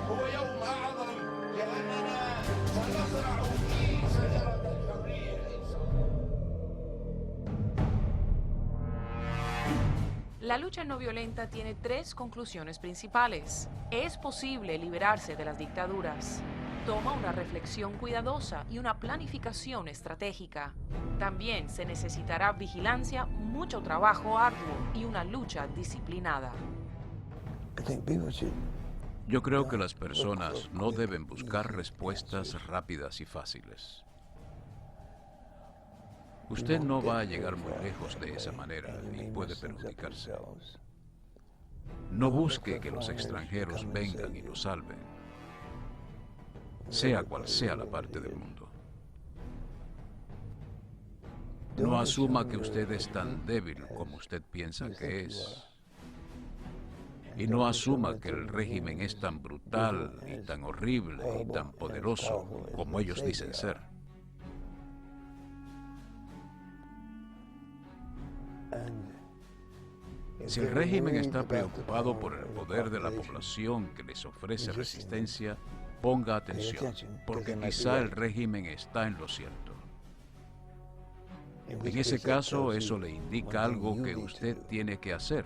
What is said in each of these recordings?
هو يوم أعظم لأننا سنزرع فيه شجرة الحرية إن شاء الله. La lucha no violenta tiene tres conclusiones principales. Es posible liberarse de las dictaduras. Toma una reflexión cuidadosa y una planificación estratégica. También se necesitará vigilancia, mucho trabajo arduo y una lucha disciplinada. Yo creo que las personas no deben buscar respuestas rápidas y fáciles. Usted no va a llegar muy lejos de esa manera y puede perjudicarse. No busque que los extranjeros vengan y lo salven, sea cual sea la parte del mundo. No asuma que usted es tan débil como usted piensa que es. Y no asuma que el régimen es tan brutal y tan horrible y tan poderoso como ellos dicen ser. Si el régimen está preocupado por el poder de la población que les ofrece resistencia, ponga atención, porque quizá el régimen está en lo cierto. En ese caso, eso le indica algo que usted tiene que hacer.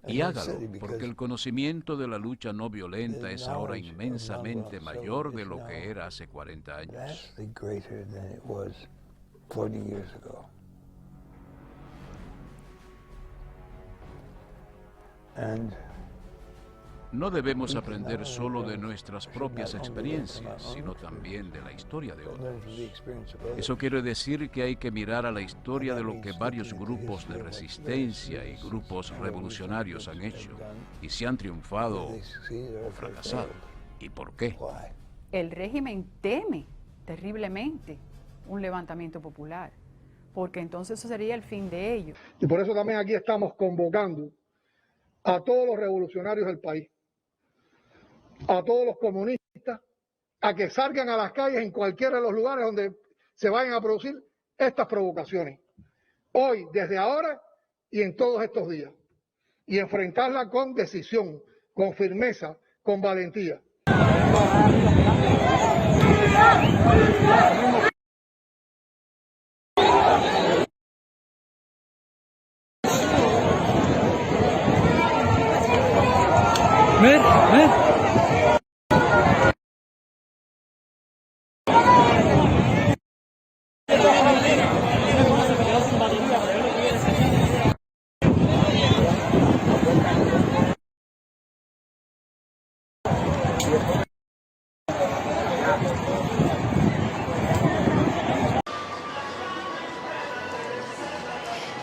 Y hágalo, porque el conocimiento de la lucha no violenta es ahora inmensamente mayor de lo que era hace 40 años. No debemos aprender solo de nuestras propias experiencias, sino también de la historia de otros. Eso quiere decir que hay que mirar a la historia de lo que varios grupos de resistencia y grupos revolucionarios han hecho, y si han triunfado o fracasado. ¿Y por qué? El régimen teme terriblemente un levantamiento popular, porque entonces eso sería el fin de ellos. Y por eso también aquí estamos convocando a todos los revolucionarios del país, a todos los comunistas, a que salgan a las calles en cualquiera de los lugares donde se vayan a producir estas provocaciones. Hoy, desde ahora y en todos estos días. Y enfrentarla con decisión, con firmeza, con valentía.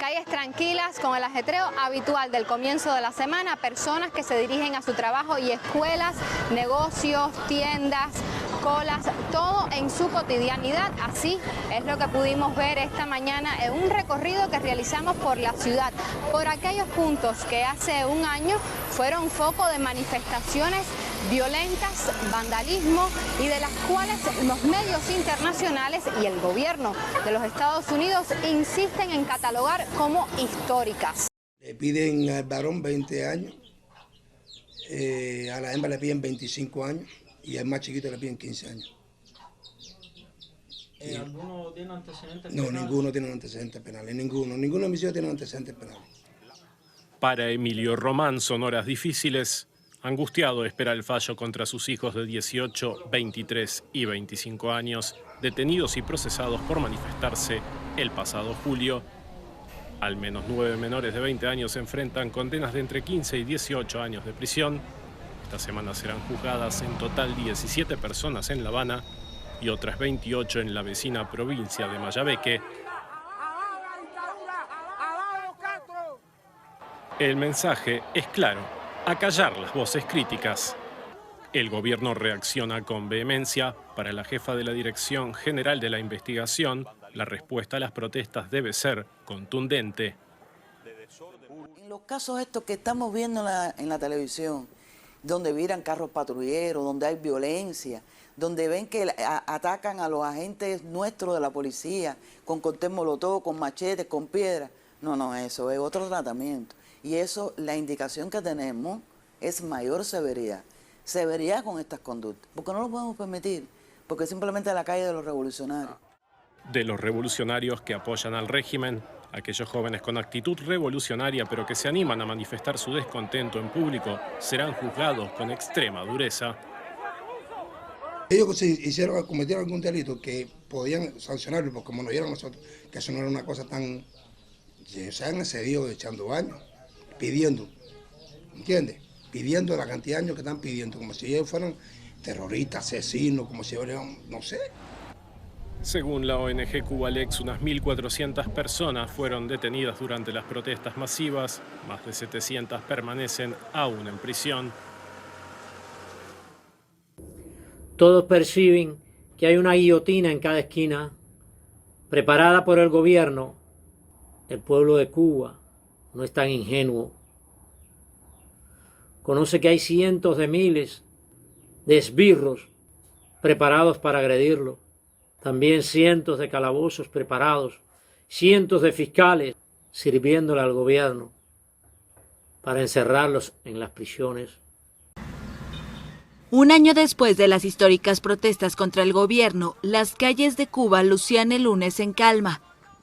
Calles tranquilas con el ajetreo habitual del comienzo de la semana, personas que se dirigen a su trabajo y escuelas, negocios, tiendas, colas, todo en su cotidianidad. Así es lo que pudimos ver esta mañana en un recorrido que realizamos por la ciudad, por aquellos puntos que hace un año fueron foco de manifestaciones violentas, vandalismo y de las cuales los medios internacionales y el gobierno de los Estados Unidos insisten en catalogar como históricas. Le piden al varón 20 años, a la hembra le piden 25 años y al más chiquito le piden 15 años. ¿Alguno tiene antecedentes No, penales? ninguno tiene antecedentes penales, ninguno de mis hijos tiene antecedentes penales. Para Emilio Román son horas difíciles. Angustiado espera el fallo contra sus hijos de 18, 23 y 25 años, detenidos y procesados por manifestarse el pasado julio. Al menos 9 menores de 20 años enfrentan condenas de entre 15 y 18 años de prisión. Esta semana serán juzgadas en total 17 personas en La Habana y otras 28 en la vecina provincia de Mayabeque. El mensaje es claro: acallar las voces críticas. El gobierno reacciona con vehemencia. Para la jefa de la Dirección General de la Investigación, la respuesta a las protestas debe ser contundente. En los casos estos que estamos viendo en la televisión, donde viran carros patrulleros, donde hay violencia, donde ven que atacan a los agentes nuestros de la policía con cóctel molotov, con machetes, con piedras. No, eso es otro tratamiento. Y eso, la indicación que tenemos es mayor severidad. Severidad con estas conductas, porque no lo podemos permitir, porque simplemente es la calle de los revolucionarios. De los revolucionarios que apoyan al régimen, aquellos jóvenes con actitud revolucionaria pero que se animan a manifestar su descontento en público serán juzgados con extrema dureza. Ellos que cometieron algún delito que podían sancionarlo, porque como nos dieron nosotros, que eso no era una cosa tan... Se han excedido echando años, pidiendo, ¿entiendes? Pidiendo la cantidad de años que están pidiendo, como si ellos fueran terroristas, asesinos, como si ellos, no sé. Según la ONG Cubalex, unas 1.400 personas fueron detenidas durante las protestas masivas, más de 700 permanecen aún en prisión. Todos perciben que hay una guillotina en cada esquina, preparada por el gobierno. El pueblo de Cuba no es tan ingenuo. Conoce que hay cientos de miles de esbirros preparados para agredirlo. También cientos de calabozos preparados, cientos de fiscales sirviéndole al gobierno para encerrarlos en las prisiones. Un año después de las históricas protestas contra el gobierno, las calles de Cuba lucían el lunes en calma.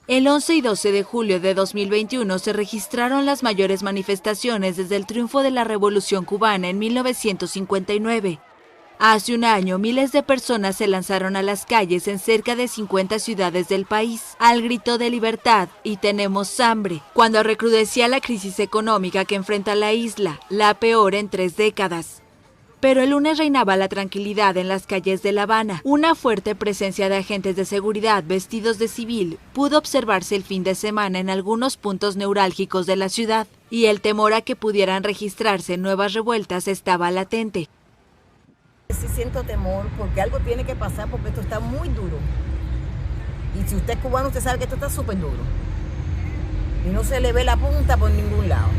El 11 y 12 de julio de 2021 se registraron las mayores manifestaciones desde el triunfo de la Revolución Cubana en 1959. Hace un año, miles de personas se lanzaron a las calles en cerca de 50 ciudades del país, al grito de libertad y tenemos hambre, cuando recrudecía la crisis económica que enfrenta la isla, la peor en 3 décadas. Pero el lunes reinaba la tranquilidad en las calles de La Habana. Una fuerte presencia de agentes de seguridad vestidos de civil pudo observarse el fin de semana en algunos puntos neurálgicos de la ciudad, y el temor a que pudieran registrarse nuevas revueltas estaba latente. Sí siento temor porque algo tiene que pasar porque esto está muy duro. Y si usted es cubano, usted sabe que esto está súper duro. Y no se le ve la punta por ningún lado.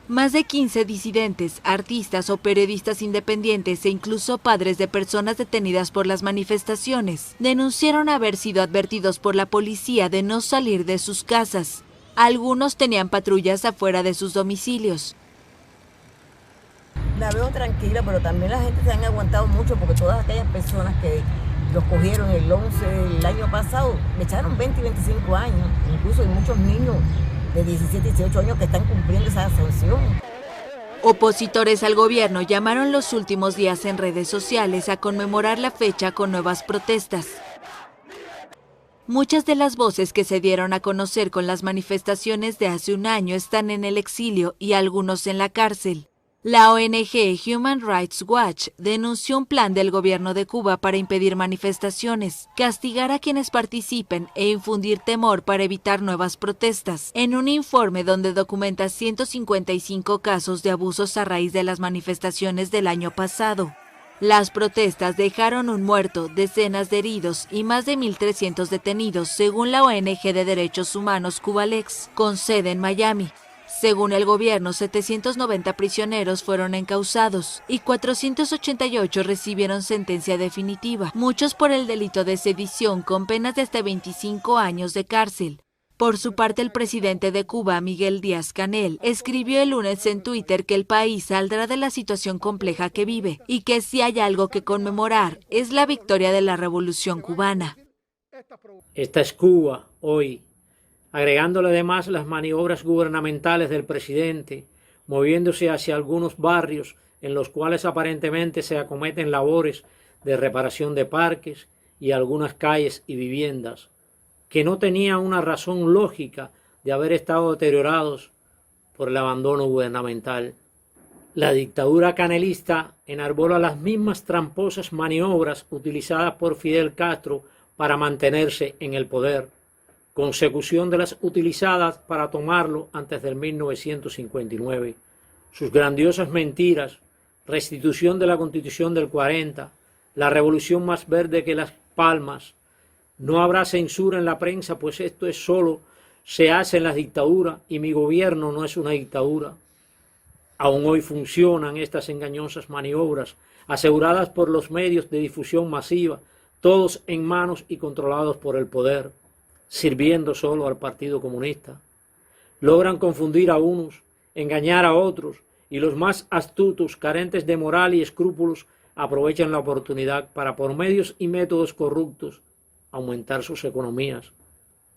Más de 15 disidentes, artistas o periodistas independientes e incluso padres de personas detenidas por las manifestaciones denunciaron haber sido advertidos por la policía de no salir de sus casas. Algunos tenían patrullas afuera de sus domicilios. La veo tranquila, pero también la gente se han aguantado mucho porque todas aquellas personas que los cogieron el 11 el año pasado le echaron 20 y 25 años. Incluso hay muchos niños de 17 y 18 años que están cumpliendo esa sanción. Opositores al gobierno llamaron los últimos días en redes sociales a conmemorar la fecha con nuevas protestas. Muchas de las voces que se dieron a conocer con las manifestaciones de hace un año están en el exilio y algunos en la cárcel. La ONG Human Rights Watch denunció un plan del gobierno de Cuba para impedir manifestaciones, castigar a quienes participen e infundir temor para evitar nuevas protestas, en un informe donde documenta 155 casos de abusos a raíz de las manifestaciones del año pasado. Las protestas dejaron un muerto, decenas de heridos y más de 1.300 detenidos, según la ONG de Derechos Humanos Cubalex, con sede en Miami. Según el gobierno, 790 prisioneros fueron encausados y 488 recibieron sentencia definitiva, muchos por el delito de sedición con penas de hasta 25 años de cárcel. Por su parte, el presidente de Cuba, Miguel Díaz-Canel, escribió el lunes en Twitter que el país saldrá de la situación compleja que vive y que si hay algo que conmemorar es la victoria de la Revolución Cubana. Esta es Cuba hoy, agregándole además las maniobras gubernamentales del presidente, moviéndose hacia algunos barrios en los cuales aparentemente se acometen labores de reparación de parques y algunas calles y viviendas, que no tenían una razón lógica de haber estado deteriorados por el abandono gubernamental. La dictadura canelista enarbola las mismas tramposas maniobras utilizadas por Fidel Castro para mantenerse en el poder, consecución de las utilizadas para tomarlo antes del 1959. Sus grandiosas mentiras, restitución de la Constitución del 40, la revolución más verde que las palmas. No habrá censura en la prensa, pues esto es solo se hace en las dictaduras y mi gobierno no es una dictadura. Aún hoy funcionan estas engañosas maniobras, aseguradas por los medios de difusión masiva, todos en manos y controlados por el poder, sirviendo solo al Partido Comunista. Logran confundir a unos engañar a otros, y los más astutos, carentes de moral y escrúpulos, aprovechan la oportunidad para, por medios y métodos corruptos, aumentar sus economías.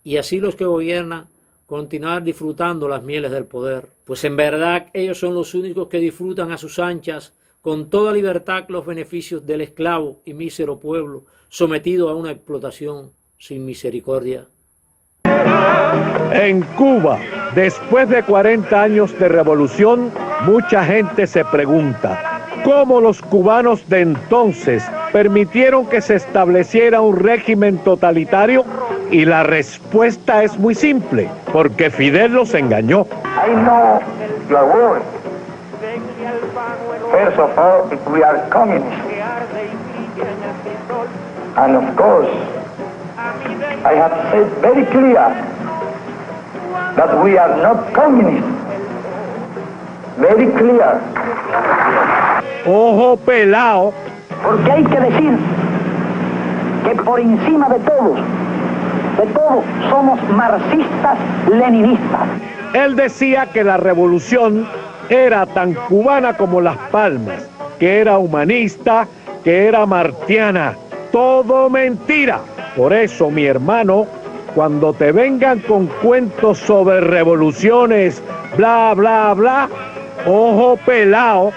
Y así los que gobiernan continuar disfrutando las mieles del poder, pues en verdad ellos son los únicos que disfrutan a sus anchas con toda libertad los beneficios del esclavo y mísero pueblo sometido a una explotación sin misericordia. En Cuba, después de 40 años de revolución, mucha gente se pregunta cómo los cubanos de entonces permitieron que se estableciera un régimen totalitario, y la respuesta es muy simple, porque Fidel los engañó. I know your words. First of all, we are communists. And of course, I have said very clear that we are not communists. Very clear. Ojo pelao. Porque hay que decir que por encima de todos, somos marxistas-leninistas. Él decía que la revolución era tan cubana como Las Palmas, que era humanista, que era martiana. Todo mentira. Por eso, mi hermano, cuando te vengan con cuentos sobre revoluciones, bla, bla, bla, ojo pelao.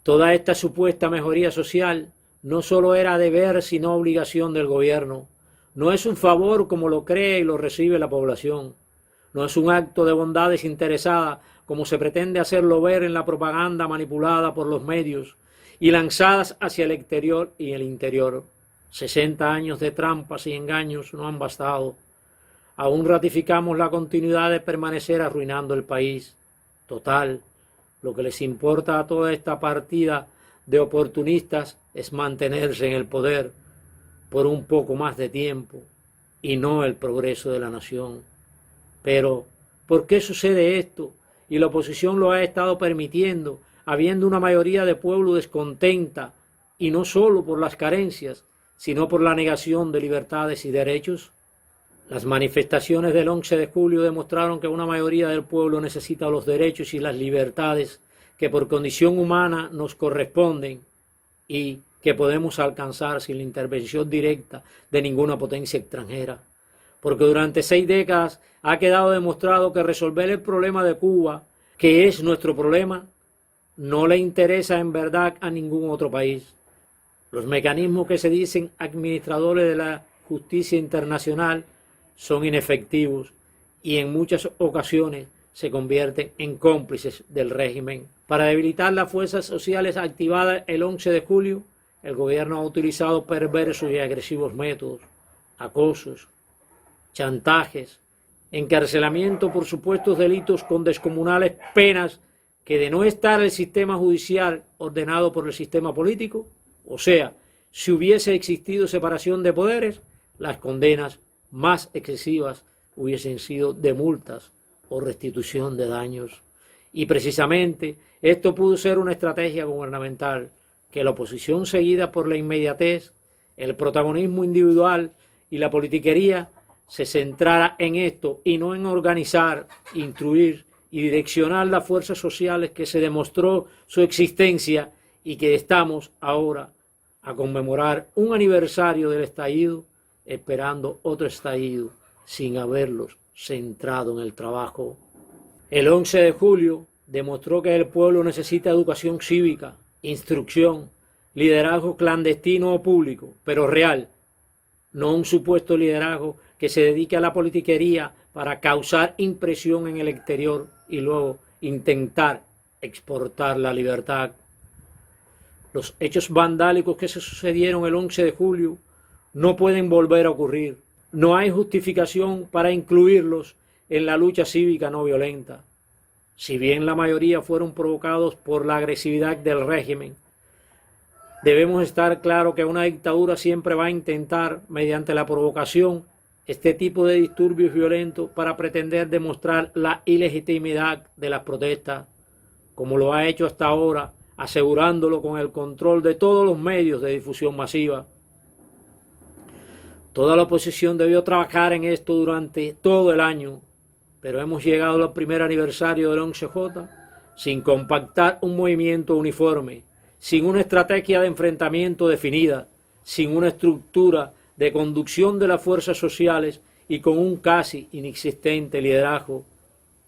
Toda esta supuesta mejoría social no solo era deber sino obligación del gobierno. No es un favor como lo cree y lo recibe la población. No es un acto de bondad desinteresada como se pretende hacerlo ver en la propaganda manipulada por los medios y lanzadas hacia el exterior y el interior. 60 años de trampas y engaños no han bastado. Aún ratificamos la continuidad de permanecer arruinando el país. Total, lo que les importa a toda esta partida de oportunistas es mantenerse en el poder por un poco más de tiempo y no el progreso de la nación. Pero, ¿por qué sucede esto? Y la oposición lo ha estado permitiendo, habiendo una mayoría de pueblo descontenta, y no solo por las carencias, sino por la negación de libertades y derechos. Las manifestaciones del 11 de julio demostraron que una mayoría del pueblo necesita los derechos y las libertades que por condición humana nos corresponden y que podemos alcanzar sin la intervención directa de ninguna potencia extranjera. Porque durante 6 décadas ha quedado demostrado que resolver el problema de Cuba, que es nuestro problema, no le interesa en verdad a ningún otro país. Los mecanismos que se dicen administradores de la justicia internacional son inefectivos y en muchas ocasiones se convierten en cómplices del régimen. Para debilitar las fuerzas sociales activadas el 11 de julio, el gobierno ha utilizado perversos y agresivos métodos, acosos, chantajes, encarcelamiento por supuestos delitos con descomunales penas que, de no estar el sistema judicial ordenado por el sistema político, o sea, si hubiese existido separación de poderes, las condenas más excesivas hubiesen sido de multas o restitución de daños. Y precisamente esto pudo ser una estrategia gubernamental, que la oposición, seguida por la inmediatez, el protagonismo individual y la politiquería, se centrara en esto y no en organizar, instruir y direccionar las fuerzas sociales que se demostró su existencia y que estamos ahora a conmemorar un aniversario del estallido, esperando otro estallido sin haberlos centrado en el trabajo. El 11 de julio demostró que el pueblo necesita educación cívica, instrucción, liderazgo clandestino o público, pero real, no un supuesto liderazgo que se dedique a la politiquería para causar impresión en el exterior y luego intentar exportar la libertad. Los hechos vandálicos que se sucedieron el 11 de julio no pueden volver a ocurrir. No hay justificación para incluirlos en la lucha cívica no violenta. Si bien la mayoría fueron provocados por la agresividad del régimen, debemos estar claros que una dictadura siempre va a intentar, mediante la provocación, este tipo de disturbios violentos para pretender demostrar la ilegitimidad de las protestas, como lo ha hecho hasta ahora, asegurándolo con el control de todos los medios de difusión masiva. Toda la oposición debió trabajar en esto durante todo el año, pero hemos llegado al primer aniversario del 11J sin compactar un movimiento uniforme, sin una estrategia de enfrentamiento definida, sin una estructura de conducción de las fuerzas sociales y con un casi inexistente liderazgo.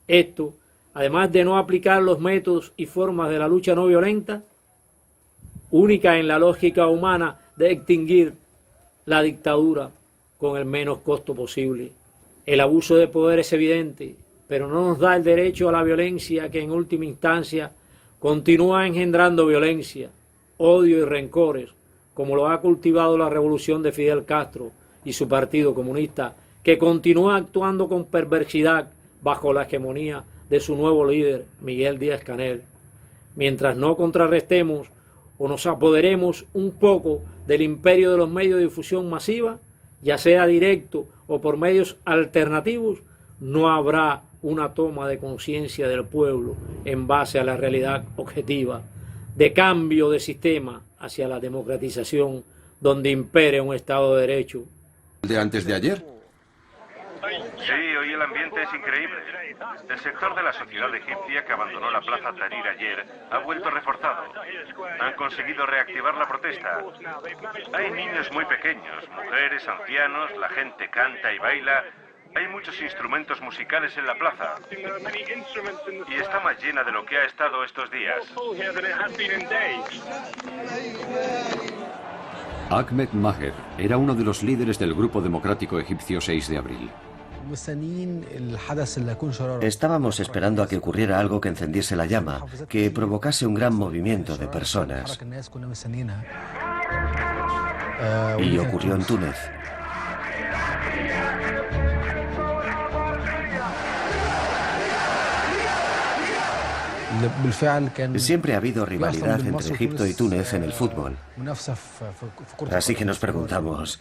Esto, además de no aplicar los métodos y formas de la lucha no violenta, única en la lógica humana de extinguir la dictadura con el menos costo posible. El abuso de poder es evidente, pero no nos da el derecho a la violencia que en última instancia continúa engendrando violencia, odio y rencores, como lo ha cultivado la revolución de Fidel Castro y su Partido Comunista, que continúa actuando con perversidad bajo la hegemonía de su nuevo líder, Miguel Díaz-Canel. Mientras no contrarrestemos o nos apoderemos un poco del imperio de los medios de difusión masiva, ya sea directo o por medios alternativos, no habrá una toma de conciencia del pueblo en base a la realidad objetiva, de cambio de sistema hacia la democratización, donde impere un Estado de Derecho. ¿De antes de ayer? Sí, hoy el ambiente es increíble. El sector de la sociedad egipcia que abandonó la plaza Tahrir ayer ha vuelto reforzado. Han conseguido reactivar la protesta. Hay niños muy pequeños, mujeres, ancianos, la gente canta y baila. Hay muchos instrumentos musicales en la plaza. Y está más llena de lo que ha estado estos días. Ahmed Maher era uno de los líderes del Grupo Democrático Egipcio 6 de abril. Estábamos esperando a que ocurriera algo que encendiese la llama, que provocase un gran movimiento de personas. Y ocurrió en Túnez. Siempre ha habido rivalidad entre Egipto y Túnez en el fútbol. Así que nos preguntamos,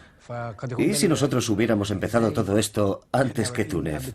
¿y si nosotros hubiéramos empezado todo esto antes que Túnez?